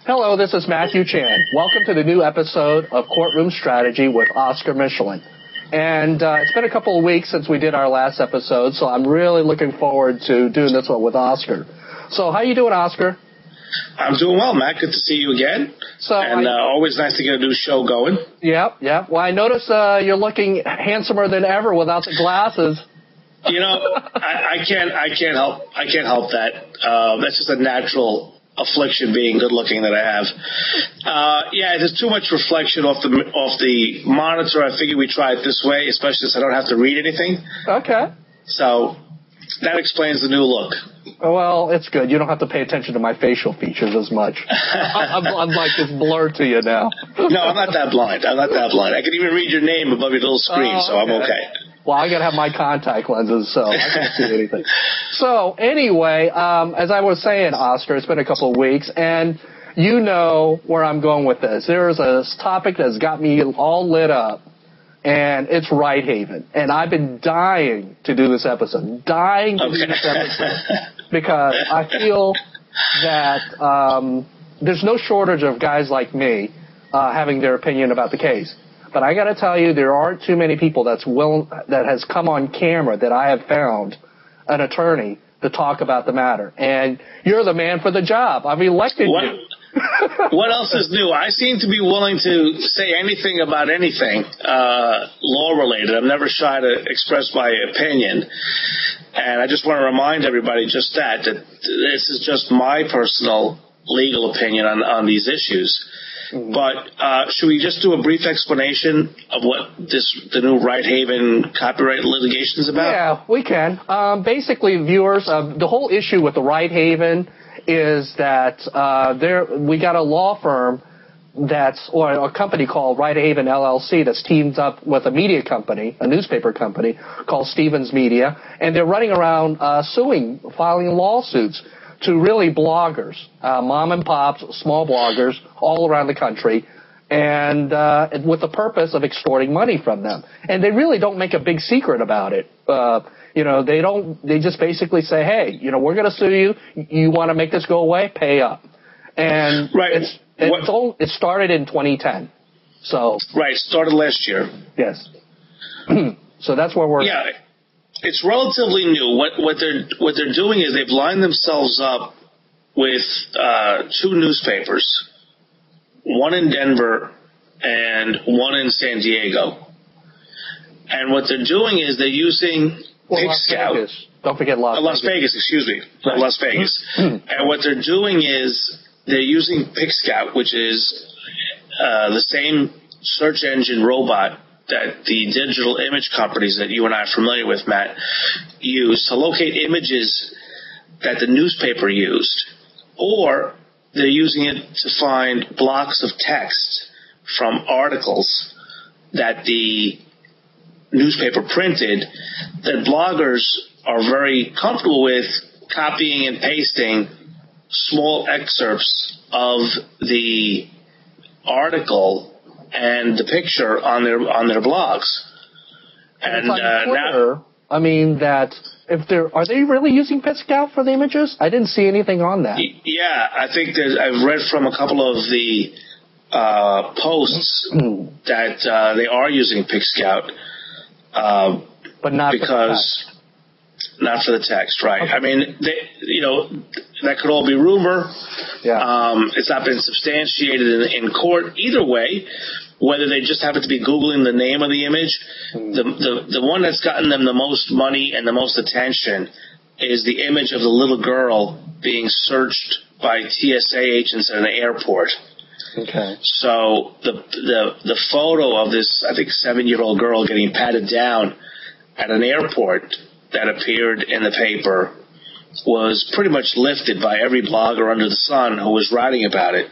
Hello, this is Matthew Chan. Welcome to the new episode of Courtroom Strategy with Oscar Michelen. And it's been a couple of weeks since we did our last episode, so I'm really looking forward to doing this one with Oscar. So how you doing, Oscar? I'm doing well, Matt. Good to see you again. Always nice to get a new show going. Yep. Well, I notice you're looking handsomer than ever without the glasses. You know, I can't help that. That's just a natural affliction, being good looking, that I have. There's too much reflection off the monitor. I figured we try it this way, especially since I don't have to read anything. Okay. So that explains the new look. Well, it's good. You don't have to pay attention to my facial features as much. I'm like this blur to you now. No, I'm not that blind. I can even read your name above your little screen, so I'm okay. Well, I got to have my contact lenses, so I can't see anything. So anyway, as I was saying, Oscar, it's been a couple of weeks, and you know where I'm going with this. There's a topic that's got me all lit up, and it's Righthaven. And I've been dying to do this episode, because I feel that there's no shortage of guys like me having their opinion about the case. But I got to tell you, there aren't too many people that has come on camera that I have found an attorney to talk about the matter. And you're the man for the job. I've elected you. What else is new? I seem to be willing to say anything about anything law-related. I'm never shy to express my opinion. And I just want to remind everybody just that this is just my personal legal opinion on these issues. But should we just do a brief explanation of what the new Righthaven copyright litigation is about? Yeah, we can. Basically, viewers, the whole issue with the Righthaven is that we got a law firm or a company called Righthaven LLC that's teamed up with a media company, a newspaper company called Stevens Media, and they're running around filing lawsuits to really bloggers, mom and pops, small bloggers all around the country, and with the purpose of extorting money from them. And they really don't make a big secret about it. They just basically say, hey, we're going to sue you. You want to make this go away? Pay up. And right. It started in 2010. So right, started last year. Yes. So that's where we're at. It's relatively new. What they're doing is they've lined themselves up with two newspapers, one in Denver and one in San Diego. And what they're doing is they're using Pig Scout. Vegas. Don't forget Las Vegas. Excuse me, right. Las Vegas. And what they're doing is they're using Pig Scout, which is the same search engine robot that the digital image companies that you and I are familiar with, Matt, use to locate images that the newspaper used. Or they're using it to find blocks of text from articles that the newspaper printed that bloggers are very comfortable with copying and pasting small excerpts of the article and the picture on their blogs. And Twitter, are they really using Pig Scout for the images? I didn't see anything on that. Yeah, I think I've read from a couple of the posts that they are using Pig Scout, but not not for the text, right? Okay. I mean, that could all be rumor. Yeah. It's not been substantiated in court. Either way, whether they just happen to be Googling the name of the image, the one that's gotten them the most money and the most attention is the image of the little girl being searched by TSA agents at an airport. Okay. So the photo of this, I think, 7-year-old girl getting patted down at an airport that appeared in the paper was pretty much lifted by every blogger under the sun who was writing about it.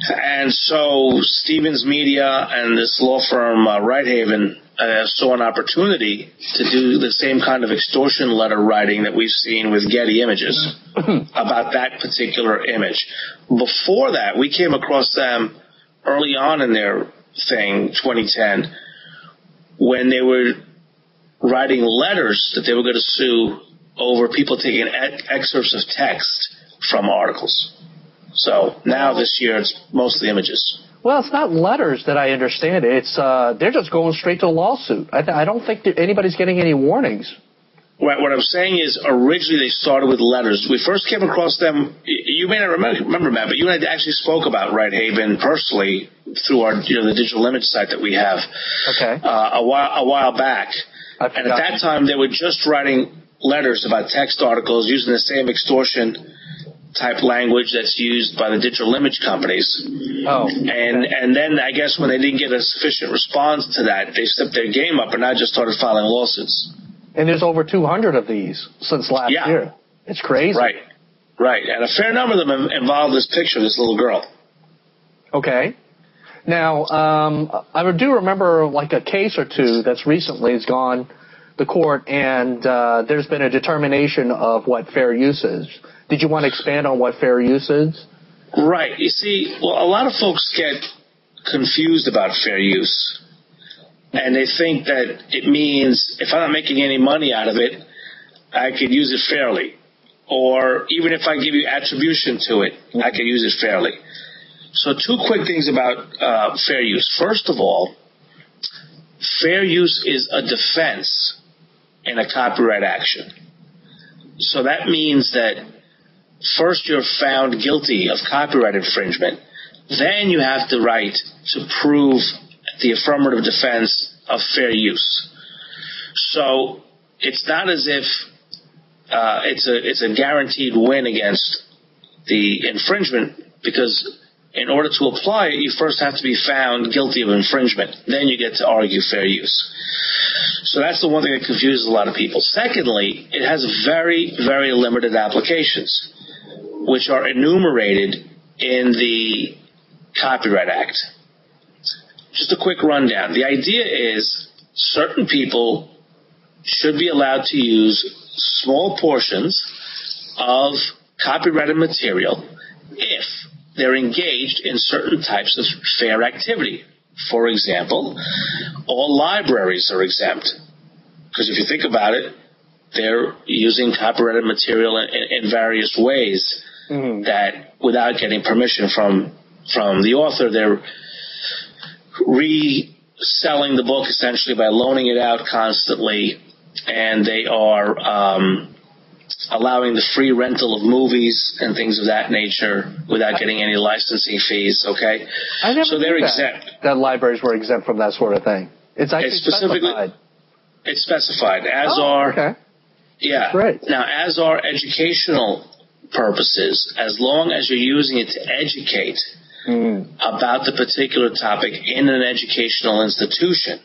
And so Stevens Media and this law firm, Righthaven, saw an opportunity to do the same kind of extortion letter writing that we've seen with Getty Images about that particular image. Before that, we came across them early on in their thing, 2010, when they were writing letters that they were going to sue over people taking excerpts of text from articles. So now this year it's mostly images. Well, it's not letters that I understand. It's they're just going straight to a lawsuit. I don't think that anybody's getting any warnings. Right, what I'm saying is originally they started with letters. We first came across them. You may not remember, Matt, but you and I actually spoke about Righthaven personally through our the digital image site that we have. Okay. A while back, and at that time they were just writing letters about text articles using the same extortion type language that's used by the digital image companies. Oh. And then I guess when they didn't get a sufficient response to that, they stepped their game up and now just started filing lawsuits. And there's over 200 of these since last year. It's crazy. Right. And a fair number of them involve this picture of this little girl. Okay. Now, I do remember like a case or two that's recently has gone to court, and there's been a determination of what fair use is. Did you want to expand on what fair use is? Right. You see, well, a lot of folks get confused about fair use. And they think that it means if I'm not making any money out of it, I could use it fairly. Or even if I give you attribution to it, I can use it fairly. So two quick things about fair use. First of all, fair use is a defense in a copyright action. So that means that first you're found guilty of copyright infringement. Then you have the right to prove the affirmative defense of fair use. So it's not as if it's a guaranteed win against the infringement, because in order to apply it, you first have to be found guilty of infringement. Then you get to argue fair use. So that's the one thing that confuses a lot of people. Secondly, it has very, very limited applications, which are enumerated in the Copyright Act. Just a quick rundown. The idea is certain people should be allowed to use small portions of copyrighted material if they're engaged in certain types of fair activity. For example, all libraries are exempt, because if you think about it, they're using copyrighted material in various ways that, without getting permission from the author, they're reselling the book essentially by loaning it out constantly, and they are allowing the free rental of movies and things of that nature without getting any licensing fees. Okay, I never so they're knew exempt. That libraries were exempt from that sort of thing. It's actually specified. It's specified, as are. Okay. Yeah. Great. Now, as are educational purposes, as long as you're using it to educate about the particular topic in an educational institution.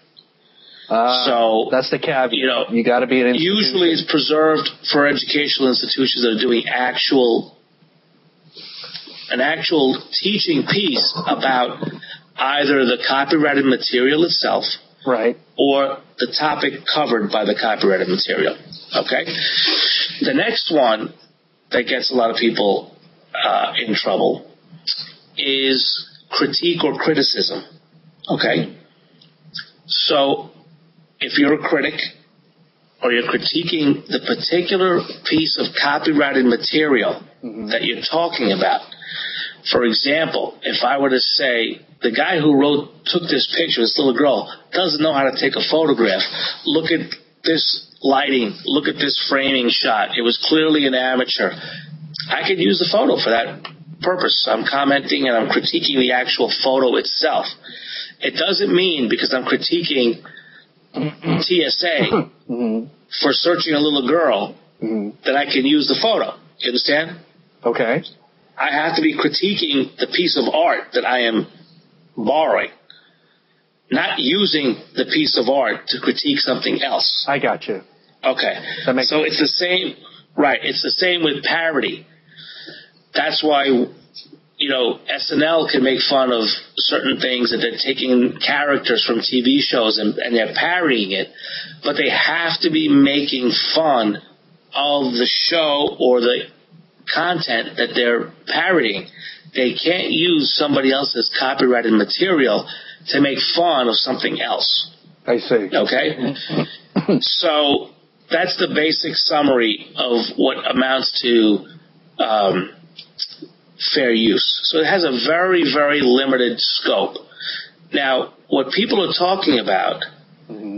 So that's the caveat. You got to be an institution. Usually, it's preserved for educational institutions that are doing an actual teaching piece about either the copyrighted material itself, right, or the topic covered by the copyrighted material. Okay. The next one that gets a lot of people in trouble is critique or criticism. Okay? So, if you're a critic or you're critiquing the particular piece of copyrighted material that you're talking about, for example, if I were to say, the guy who took this picture, this little girl, doesn't know how to take a photograph. Look at this lighting. Look at this framing shot. It was clearly an amateur. I could use the photo for that purpose. I'm commenting and I'm critiquing the actual photo itself. It doesn't mean because I'm critiquing TSA for searching a little girl that I can use the photo. You understand? Okay. I have to be critiquing the piece of art that I am borrowing, not using the piece of art to critique something else. I got you. Okay. That makes so sense. It's the same, right? It's the same with parody. That's why, SNL can make fun of certain things, that they're taking characters from TV shows and they're parodying it, but they have to be making fun of the show or the content that they're parodying. They can't use somebody else's copyrighted material to make fun of something else. I see. Okay? So that's the basic summary of what amounts to fair use. So it has a very, very limited scope. Now, what people are talking about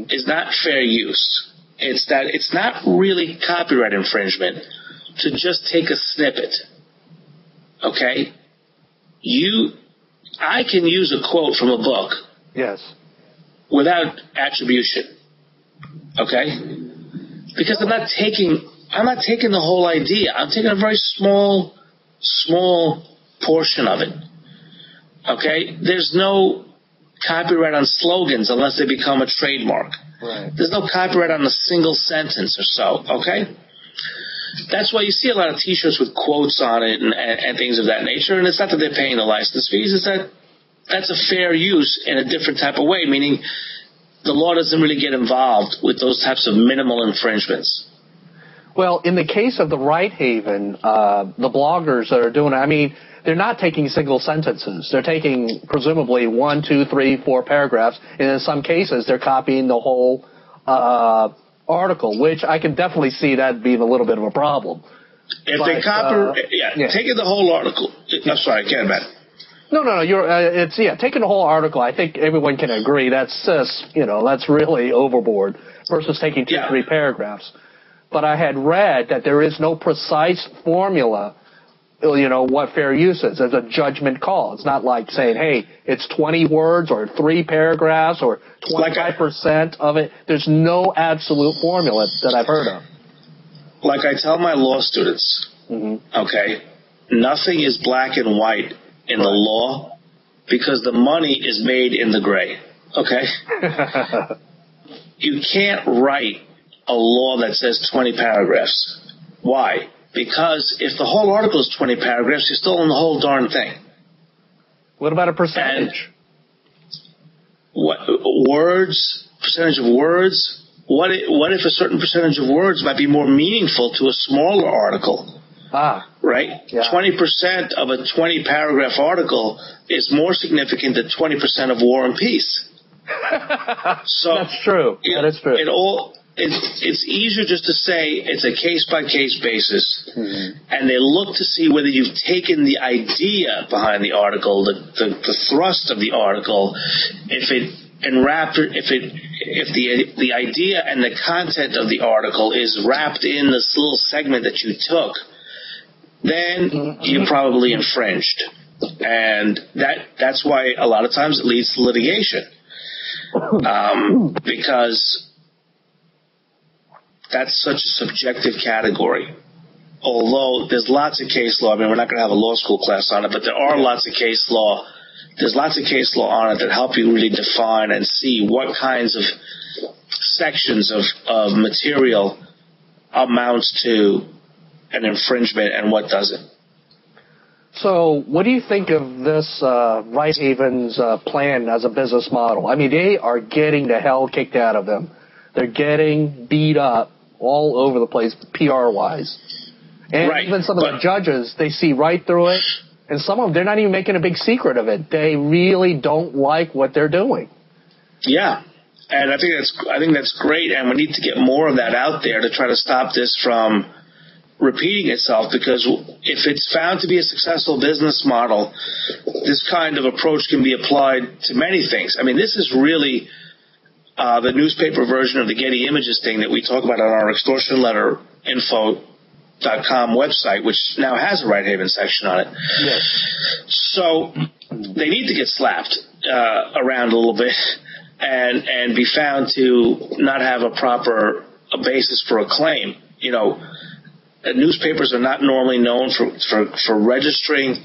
is not fair use. It's that it's not really copyright infringement to just take a snippet. Okay? I can use a quote from a book. Yes. Without attribution. Okay? Because I'm not taking the whole idea. I'm taking a very small portion of it. Okay? There's no copyright on slogans unless they become a trademark. Right. There's no copyright on a single sentence or so. Okay? That's why you see a lot of T-shirts with quotes on it and things of that nature. And it's not that they're paying the license fees. It's that that's a fair use in a different type of way, meaning the law doesn't really get involved with those types of minimal infringements. Well, in the case of the Righthaven, the bloggers that are doing it, I mean, they're not taking single sentences. They're taking presumably 1, 2, 3, 4 paragraphs, and in some cases they're copying the whole article, which I can definitely see that being a little bit of a problem. If they copy, taking the whole article. I'm sorry, go ahead, Matt. No. Taking the whole article. I think everyone can agree that's that's really overboard versus taking 2, 3 paragraphs. But I had read that there is no precise formula, what fair use is. It's a judgment call. It's not like saying, hey, it's 20 words or 3 paragraphs or 25% of it. There's no absolute formula that I've heard of. Like I tell my law students, okay, nothing is black and white in the law because the money is made in the gray, okay? You can't write a law that says 20 paragraphs. Why? Because if the whole article is 20 paragraphs, you're still in the whole darn thing. What about a percentage? Percentage of words? What if a certain percentage of words might be more meaningful to a smaller article? Right? Yeah. 20% of a 20-paragraph article is more significant than 20% of War and Peace. So that's true. That is true. It's easier just to say it's a case-by-case basis, and they look to see whether you've taken the idea behind the article, the thrust of the article, if the idea and the content of the article is wrapped in this little segment that you took, then you probably infringed. And that's why a lot of times it leads to litigation. Because that's such a subjective category. Although there's lots of case law. I mean, we're not going to have a law school class on it, but there are lots of case law. There's lots of case law on it that help you really define and see what kinds of sections of material amounts to an infringement and what doesn't. So what do you think of this Righthaven's plan as a business model? I mean, they are getting the hell kicked out of them. They're getting beat up all over the place, PR-wise. And even some of the judges, they see right through it. And some of them, they're not even making a big secret of it. They really don't like what they're doing. Yeah. And I think that's great. And we need to get more of that out there to try to stop this from repeating itself, because if it's found to be a successful business model, this kind of approach can be applied to many things. I mean, this is really the newspaper version of the Getty Images thing that we talk about on our extortion letter info.com website, which now has a Righthaven section on it. Yes. So they need to get slapped around a little bit and be found to not have a basis for a claim. Newspapers are not normally known for registering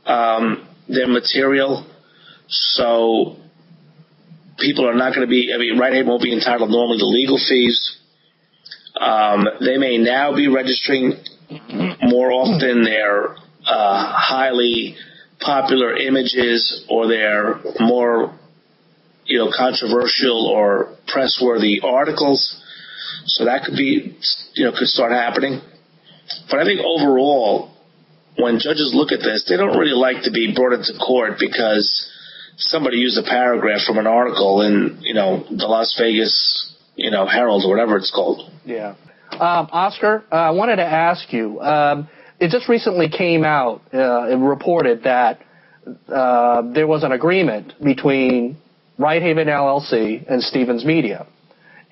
their material, so people are not going to be. I mean, Righthaven won't be entitled normally to legal fees. They may now be registering more often their highly popular images or their more controversial or press-worthy articles. So that could start happening. But I think overall, when judges look at this, they don't really like to be brought into court because somebody used a paragraph from an article in, the Las Vegas, Herald or whatever it's called. Yeah. Oscar, I wanted to ask you, it just recently came out and reported that there was an agreement between Righthaven LLC and Stevens Media.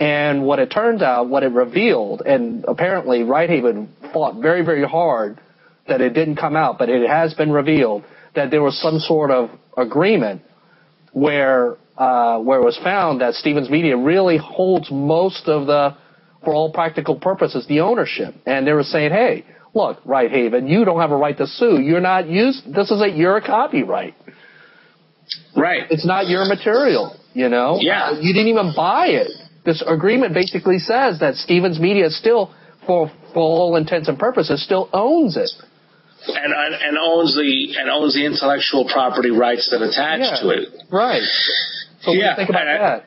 And what it turned out, what it revealed, and apparently Righthaven fought very, very hard that it didn't come out, but it has been revealed that there was some sort of agreement where it was found that Stevens Media really holds most of the, for all practical purposes, the ownership. And they were saying, hey, look, Righthaven, you don't have a right to sue. You're not this isn't your copyright. Right. It's not your material, you know? Yeah. You didn't even buy it. This agreement basically says that Stevens Media still, for all intents and purposes, still owns it. And owns the intellectual property rights that attach to it. Right. So what do you think about that?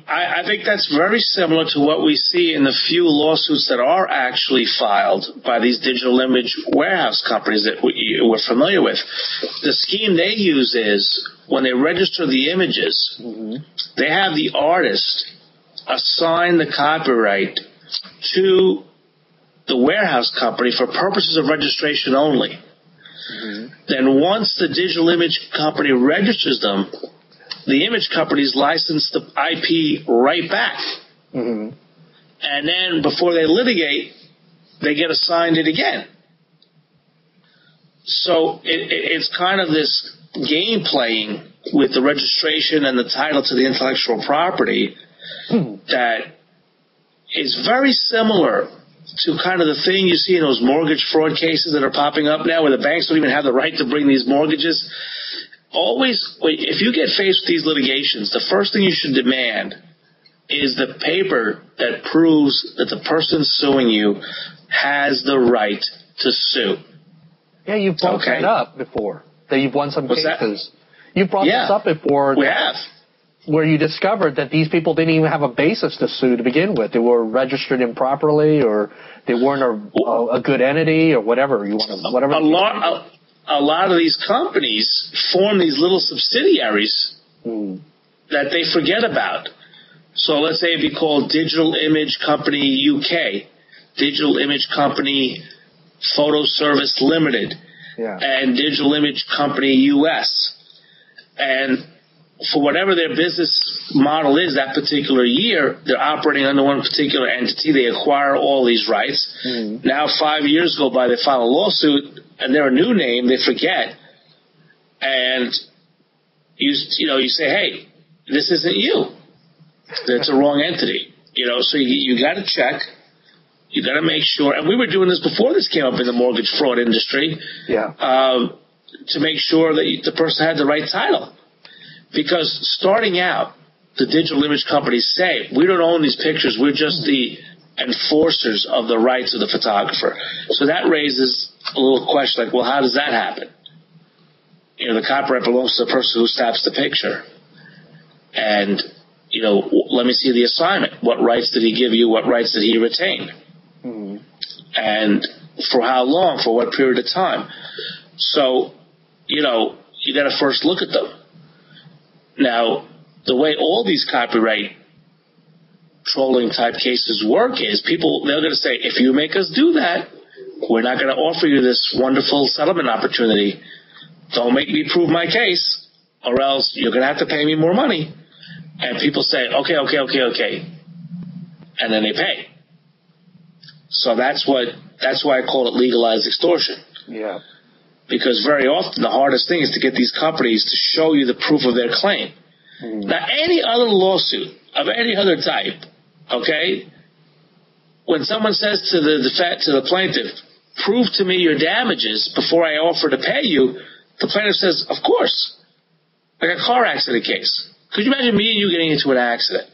I think that's very similar to what we see in the few lawsuits that are actually filed by these digital image warehouse companies that we're familiar with. The scheme they use is when they register the images, they have the artist assign the copyright to the warehouse company for purposes of registration only. Then once the digital image company registers them, the image companies license the IP right back. And then before they litigate, they get assigned it again. So it's kind of this game playing with the registration and the title to the intellectual property that is very similar to kind of the thing you see in those mortgage fraud cases that are popping up now where the banks don't even have the right to bring these mortgages. Always, if you get faced with these litigations, the first thing you should demand is the paper that proves that the person suing you has the right to sue. Yeah, you've brought that up before. That you've won some cases. You've brought this up before. We have. Where you discovered that these people didn't even have a basis to sue to begin with. They were registered improperly, or they weren't a good entity, or whatever you want to. Whatever. A lot of these companies form these little subsidiaries that they forget about. So let's say it'd be called Digital Image Company UK, Digital Image Company Photo Service Limited, and Digital Image Company US. And for whatever their business model is that particular year, they're operating under one particular entity. They acquire all these rights. Now 5 years go by, they file a lawsuit, and they're a new name. They forget, and you say, hey, this isn't you. That's a wrong entity. So you got to check. You got to make sure. And we were doing this before this came up in the mortgage fraud industry. To make sure that the person had the right title. Because starting out, the digital image companies say, we don't own these pictures, we're just the enforcers of the rights of the photographer. So that raises a little question like, well, how does that happen? The copyright belongs to the person who snaps the picture. And, let me see the assignment. What rights did he give you? What rights did he retain? And for how long? For what period of time? So, you got to first look at them. Now, the way all these copyright trolling type cases work is they're going to say, if you make us do that, we're not going to offer you this wonderful settlement opportunity. Don't make me prove my case, or else you're going to have to pay me more money. And people say, okay. And then they pay. So that's why I call it legalized extortion. Yeah. Because very often the hardest thing is to get these companies to show you the proof of their claim. Now, any other lawsuit of any other type, when someone says to the plaintiff, prove to me your damages before I offer to pay you, the plaintiff says, of course. Like a car accident case. Could you imagine me and you getting into an accident?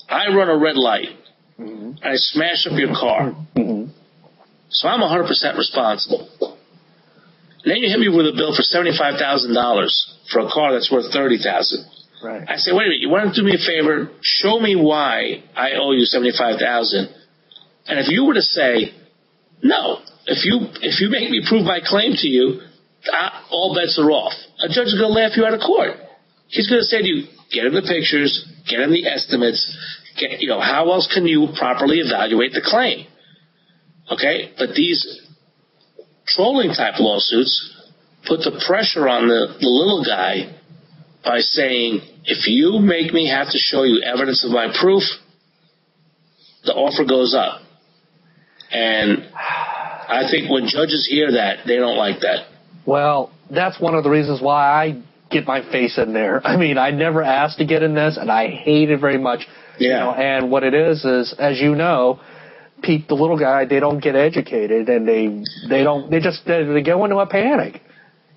I run a red light, and I smash up your car. So I'm 100% responsible. Then you hit me with a bill for $75,000 for a car that's worth $30,000. Right. I say, wait a minute, you want to do me a favor? Show me why I owe you $75,000. And if you were to say, no, if you make me prove my claim to you, all bets are off. A judge is going to laugh you out of court. He's going to say to you, get him the pictures, get him the estimates, how else can you properly evaluate the claim? But these trolling type lawsuits put the pressure on the little guy by saying, if you make me have to show you evidence of my proof, the offer goes up. And I think when judges hear that, they don't like that. Well, that's one of the reasons why I get my face in there. I mean, I never asked to get in this, and I hate it very much. Yeah. You know, and what it is, as you know, Pete, the little guy, they don't get educated, and they go into a panic.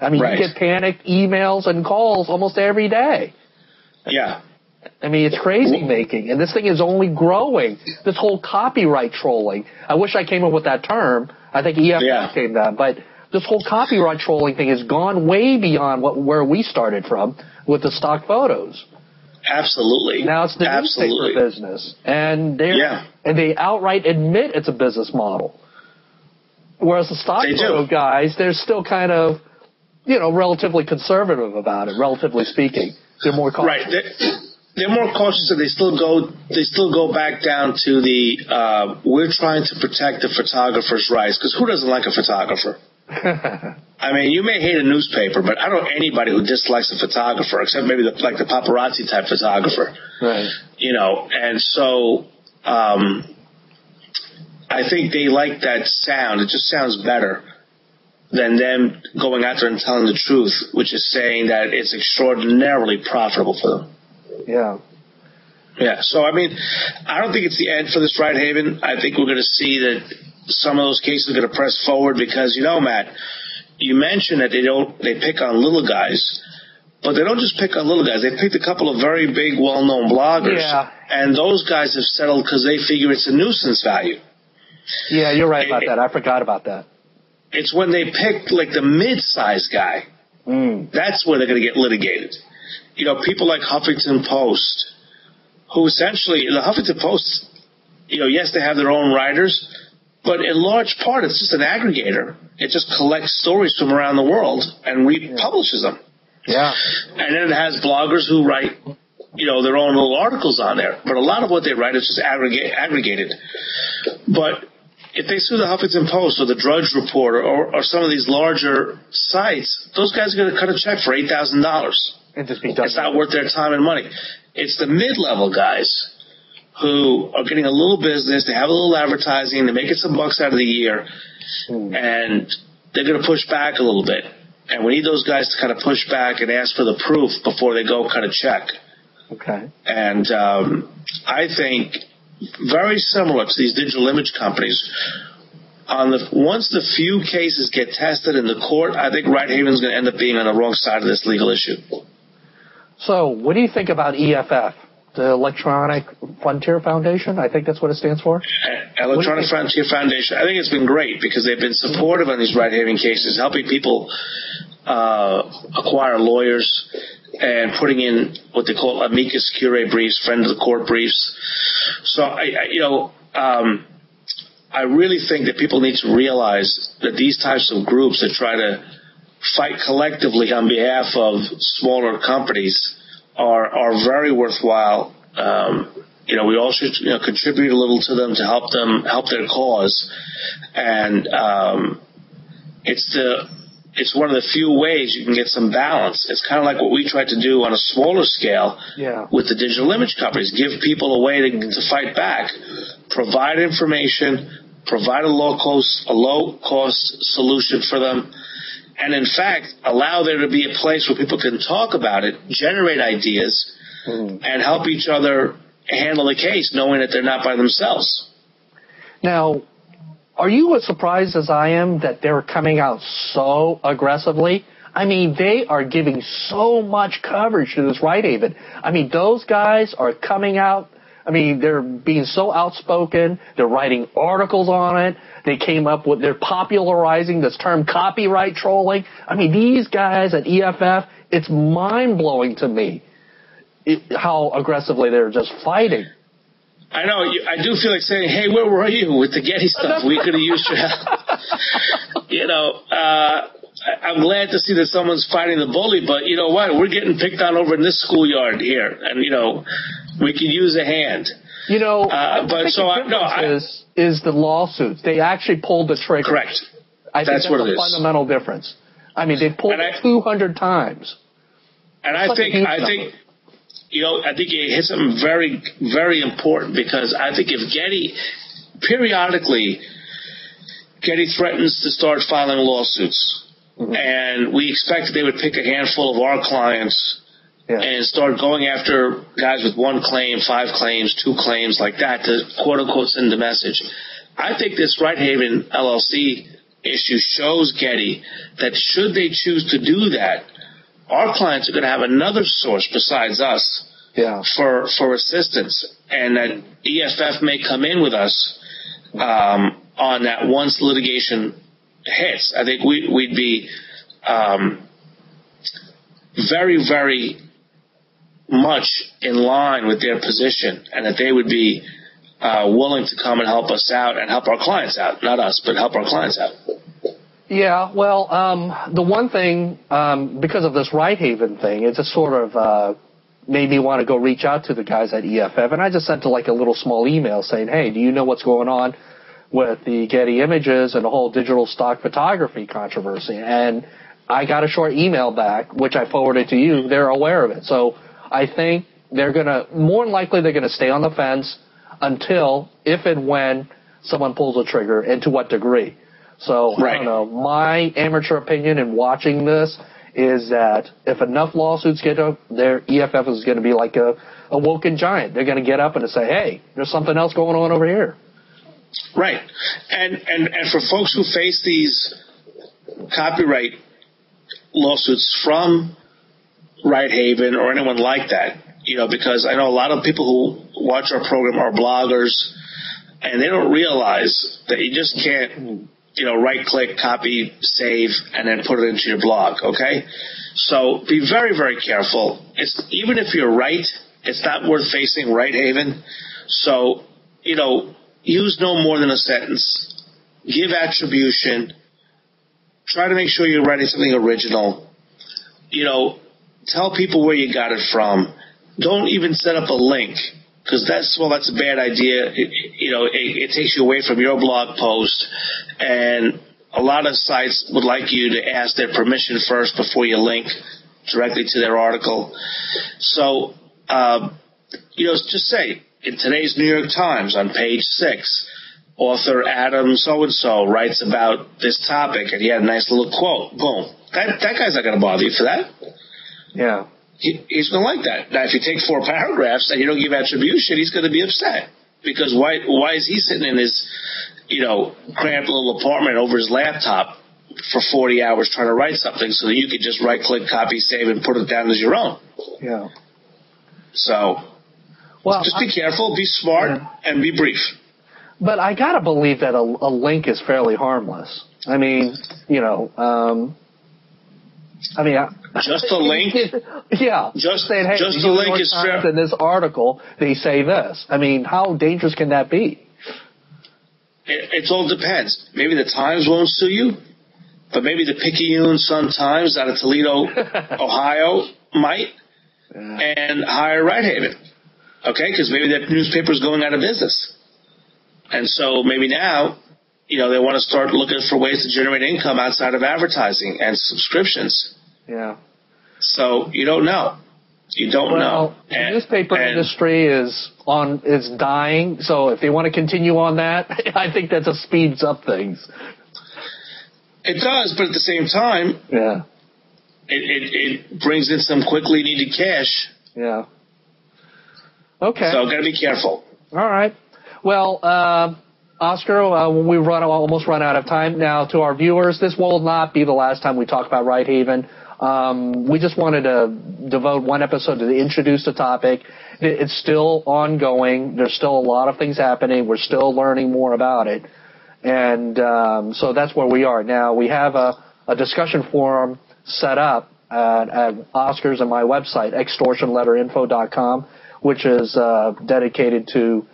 I mean, right. You get panicked emails and calls almost every day. Yeah. I mean, it's crazy making, and this thing is only growing. This whole copyright trolling. I wish I came up with that term. I think EFF came that, but this whole copyright trolling thing has gone way beyond where we started from with the stock photos. Absolutely. Now it's the newspaper business, and they outright admit it's a business model. Whereas the stock photo guys, they're still kind of, relatively conservative about it. Relatively speaking, they're more cautious. Right. They're more cautious, and they still go back down to the we're trying to protect the photographer's rights, because who doesn't like a photographer? I mean, you may hate a newspaper, but I don't know anybody who dislikes a photographer, except maybe the paparazzi type photographer. Right. And so I think they like that sound. It just sounds better than them going out there and telling the truth, which is saying that it's extraordinarily profitable for them. Yeah. Yeah. So, I mean, I don't think it's the end for this Righthaven. I think we're going to see that some of those cases are going to press forward because, Matt, you mentioned that they pick on little guys, but they don't just pick on little guys. They picked a couple of very big, well-known bloggers. Yeah. And those guys have settled because they figure it's a nuisance value. Yeah, you're right about that. I forgot about that. It's when they pick, the mid-sized guy. That's where they're going to get litigated. People like Huffington Post, who essentially, the Huffington Post, yes, they have their own writers, but in large part, it's just an aggregator. It just collects stories from around the world and republishes them. Yeah. And then it has bloggers who write, their own little articles on there. But a lot of what they write is just aggregated. But if they sue the Huffington Post or the Drudge Report or some of these larger sites, those guys are going to cut a check for $8,000. And just be done. It's not worth their time and money. It's the mid-level guys who are getting a little business, they have a little advertising, they're making some bucks out of the year, and they're going to push back a little bit. And we need those guys to kind of push back and ask for the proof before they go cut a check. Okay. And I think very similar to these digital image companies, once the few cases get tested in the court, I think Righthaven's going to end up being on the wrong side of this legal issue. So what do you think about EFF? The Electronic Frontier Foundation, I think that's what it stands for? Electronic Frontier Foundation. I think it's been great because they've been supportive on these Righthaven cases, helping people acquire lawyers and putting in what they call amicus curiae briefs, friend of the court briefs. So, I really think that people need to realize that these types of groups that try to fight collectively on behalf of smaller companies are very worthwhile. We all should contribute a little to them to help their cause, and it's one of the few ways you can get some balance. It's kind of like what we tried to do on a smaller scale with the digital image companies. Give people a way to fight back, provide information, provide a low-cost solution for them, and in fact, allow there to be a place where people can talk about it, generate ideas, and help each other handle the case, knowing that they're not by themselves. Now, are you as surprised as I am that they're coming out so aggressively? I mean, they are giving so much coverage to this Righthaven. I mean, those guys are coming out. I mean, they're being so outspoken. They're writing articles on it. They're popularizing this term copyright trolling. I mean, these guys at EFF, it's mind-blowing to me how aggressively they're just fighting. I know. I do feel like saying, hey, where were you with the Getty stuff? We could have used your help. I'm glad to see that someone's fighting the bully, but you know what? We're getting picked on over in this schoolyard here, and, we could use a hand. Is the lawsuits. They actually pulled the trigger. Correct. I think that's a fundamental difference. I mean, they pulled it 200 times. And I think you hit something very, very important, because I think if periodically Getty threatens to start filing lawsuits, and we expect that they would pick a handful of our clients and start going after guys with 1 claim, 5 claims, 2 claims, like that, to quote-unquote send the message. I think this Righthaven LLC issue shows Getty that should they choose to do that, our clients are going to have another source besides us for assistance, and that EFF may come in with us on that once litigation hits. I think we'd be very, very much in line with their position, and that they would be willing to come and help us out and help our clients out. Not us, but help our clients out. Yeah, well, the one thing, because of this Righthaven thing, it just sort of made me want to go reach out to the guys at EFF, and I just sent a little small email saying, hey, do you know what's going on with the Getty Images and the whole digital stock photography controversy? And I got a short email back, which I forwarded to you. They're aware of it. So I think they're going to, more than likely, they're going to stay on the fence until, if and when, someone pulls a trigger, and to what degree. So, I don't know, my amateur opinion in watching this is that if enough lawsuits get up, their EFF is going to be like a woken giant. They're going to get up and say, hey, there's something else going on over here. Right. And for folks who face these copyright lawsuits from Righthaven or anyone like that, because I know a lot of people who watch our program are bloggers, and they don't realize that you just can't right-click, copy, save, and then put it into your blog, okay? So be very, very careful. Even if you're right, it's not worth facing Righthaven. So, use no more than a sentence. Give attribution. Try to make sure you're writing something original. Tell people where you got it from. Don't even set up a link, because that's a bad idea. It takes you away from your blog post, and a lot of sites would like you to ask their permission first before you link directly to their article. So, just say, in today's New York Times on page 6, author Adam so-and-so writes about this topic, and he had a nice little quote. Boom. That guy's not going to bother you for that. Yeah. He's going to like that. Now, if you take 4 paragraphs and you don't give attribution, he's going to be upset. Because why is he sitting in his, cramped little apartment over his laptop for 40 hours trying to write something so that you could just right-click, copy, save, and put it down as your own? Yeah. So, just be careful, be smart, and be brief. But I got to believe that a link is fairly harmless. I mean, just a link? Yeah. Just saying, hey, just a link is fair. In this article, they say this. I mean, how dangerous can that be? It all depends. Maybe the Times won't sue you, but maybe the Picayune Sun-Times out of Toledo, Ohio, might, and hire Righthaven. Okay? Because maybe that newspaper's going out of business. And so maybe now, they want to start looking for ways to generate income outside of advertising and subscriptions. Yeah. So you don't know. You don't know. The newspaper industry is dying. So if they want to continue on that, I think that just speeds up things. It does, but at the same time, it brings in some quickly needed cash. Yeah. Okay. So got to be careful. All right. Well, Oscar, we almost run out of time. Now, to our viewers, this will not be the last time we talk about Righthaven. We just wanted to devote one episode to introduce the topic. It's still ongoing. There's still a lot of things happening. We're still learning more about it. And so that's where we are. Now, we have a discussion forum set up at Oscar's and my website, extortionletterinfo.com, which is dedicated to,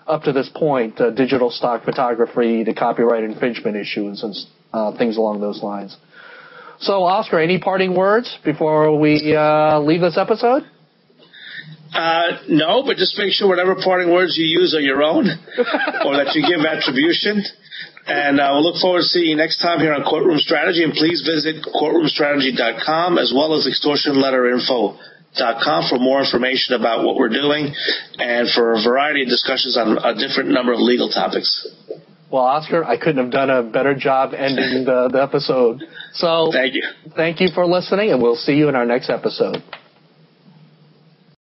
up to this point, digital stock photography, the copyright infringement issues, and things along those lines. So, Oscar, any parting words before we leave this episode? No, but just make sure whatever parting words you use are your own, or that you give attribution. And we'll look forward to seeing you next time here on Courtroom Strategy. And please visit courtroomstrategy.com as well as extortionletterinfo.com for more information about what we're doing and for a variety of discussions on a different number of legal topics. Well, Oscar, I couldn't have done a better job ending the episode. So thank you. Thank you for listening, and we'll see you in our next episode.